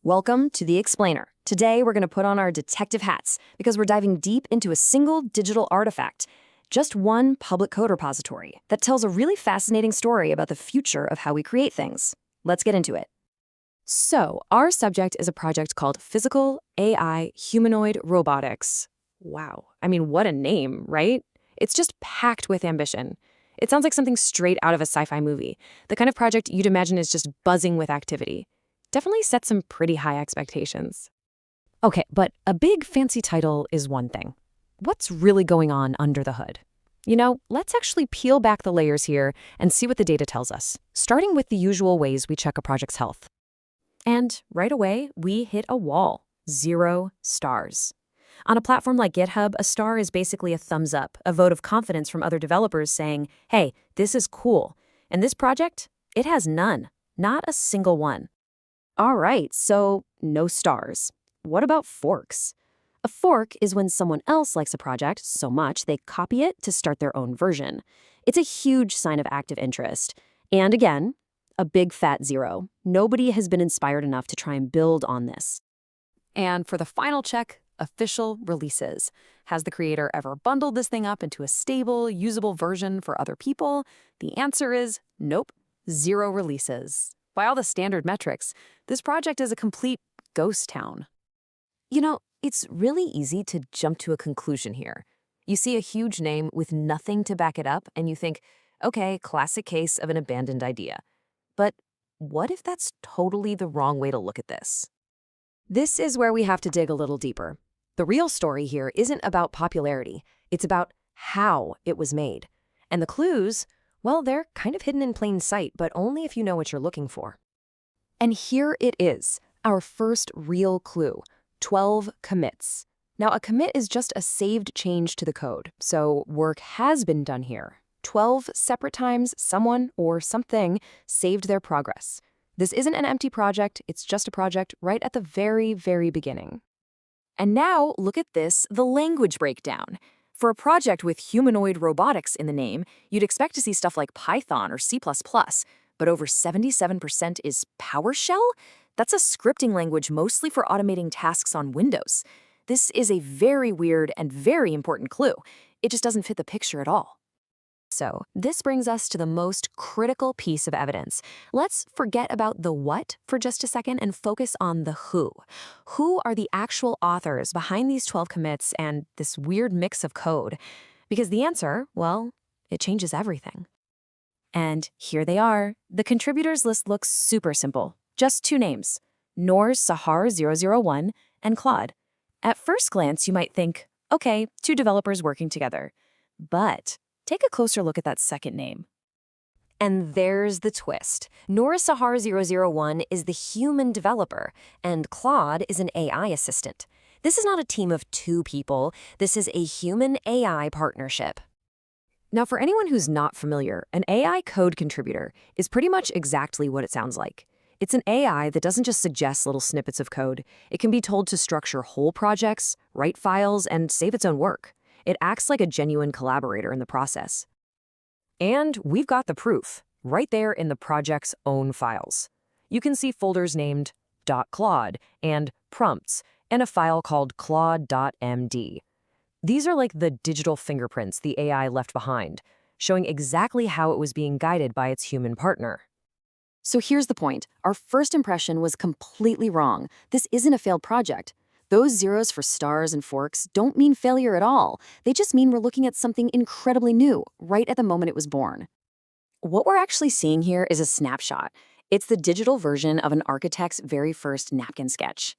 Welcome to The Explainer. Today, we're going to put on our detective hats because we're diving deep into a single digital artifact, just one public code repository that tells a really fascinating story about the future of how we create things. Let's get into it. So, our subject is a project called Physical-AI-Humanoid-Robotics. Wow. I mean, what a name, right? It's just packed with ambition. It sounds like something straight out of a sci-fi movie, the kind of project you'd imagine is just buzzing with activity. Definitely set some pretty high expectations. Okay, but a big fancy title is one thing. What's really going on under the hood? Let's actually peel back the layers here and see what the data tells us, starting with the usual ways we check a project's health. And right away, we hit a wall. 0 stars. On a platform like GitHub, a star is basically a thumbs up, a vote of confidence from other developers saying, hey, this is cool. And this project, it has none, not a single one. All right, so no stars. What about forks? A fork is when someone else likes a project so much they copy it to start their own version. It's a huge sign of active interest. And again, a big fat 0. Nobody has been inspired enough to try and build on this. And for the final check, official releases. Has the creator ever bundled this thing up into a stable, usable version for other people? The answer is nope, 0 releases. By all the standard metrics, this project is a complete ghost town. It's really easy to jump to a conclusion here. You see a huge name with nothing to back it up, and you think, okay, classic case of an abandoned idea. But what if that's totally the wrong way to look at this? This is where we have to dig a little deeper. The real story here isn't about popularity. It's about how it was made. And the clues, well, they're kind of hidden in plain sight, but only if you know what you're looking for. And here it is, our first real clue, 12 commits. Now, a commit is just a saved change to the code, so work has been done here. 12 separate times someone or something saved their progress. This isn't an empty project, it's just a project right at the very, very beginning. And now, look at this, the language breakdown. For a project with humanoid robotics in the name, you'd expect to see stuff like Python or C++, but over 77% is PowerShell? That's a scripting language mostly for automating tasks on Windows. This is a very weird and very important clue. It just doesn't fit the picture at all. So, this brings us to the most critical piece of evidence. Let's forget about the what for just a second and focus on the who. Who are the actual authors behind these 12 commits and this weird mix of code? Because the answer, well, it changes everything. And here they are. The contributors list looks super simple. Just 2 names, Noor Sahar 001 and Claude. At first glance, you might think, okay, 2 developers working together. But take a closer look at that second name. And there's the twist. Noor Sahar 001 is the human developer, and Claude is an AI assistant. This is not a team of 2 people. This is a human-AI partnership. Now, for anyone who's not familiar, an AI code contributor is pretty much exactly what it sounds like. It's an AI that doesn't just suggest little snippets of code. It can be told to structure whole projects, write files, and save its own work. It acts like a genuine collaborator in the process. And we've got the proof, right there in the project's own files. You can see folders named .claude and prompts, and a file called claude.md. These are like the digital fingerprints the AI left behind, showing exactly how it was being guided by its human partner. So here's the point. Our first impression was completely wrong. This isn't a failed project. Those zeros for stars and forks don't mean failure at all. They just mean we're looking at something incredibly new, right at the moment it was born. What we're actually seeing here is a snapshot. It's the digital version of an architect's very first napkin sketch.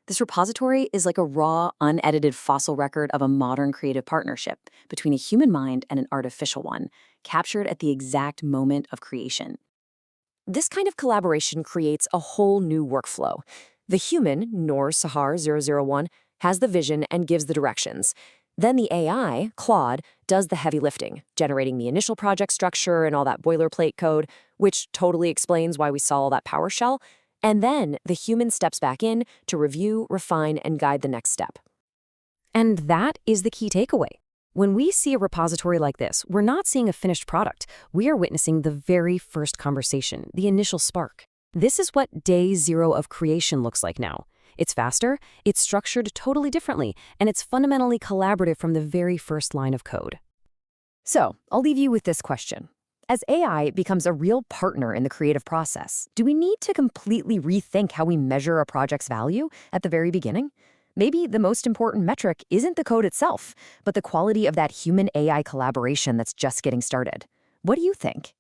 This repository is like a raw, unedited fossil record of a modern creative partnership between a human mind and an artificial one, captured at the exact moment of creation. This kind of collaboration creates a whole new workflow. The human, Noor Sahar 001, has the vision and gives the directions. Then the AI, Claude, does the heavy lifting, generating the initial project structure and all that boilerplate code, which totally explains why we saw all that PowerShell. And then the human steps back in to review, refine, and guide the next step. And that is the key takeaway. When we see a repository like this, we're not seeing a finished product. We are witnessing the very first conversation, the initial spark. This is what day zero of creation looks like now. It's faster, it's structured totally differently, and it's fundamentally collaborative from the very first line of code. So, I'll leave you with this question. As AI becomes a real partner in the creative process, do we need to completely rethink how we measure a project's value at the very beginning? Maybe the most important metric isn't the code itself, but the quality of that human-AI collaboration that's just getting started. What do you think?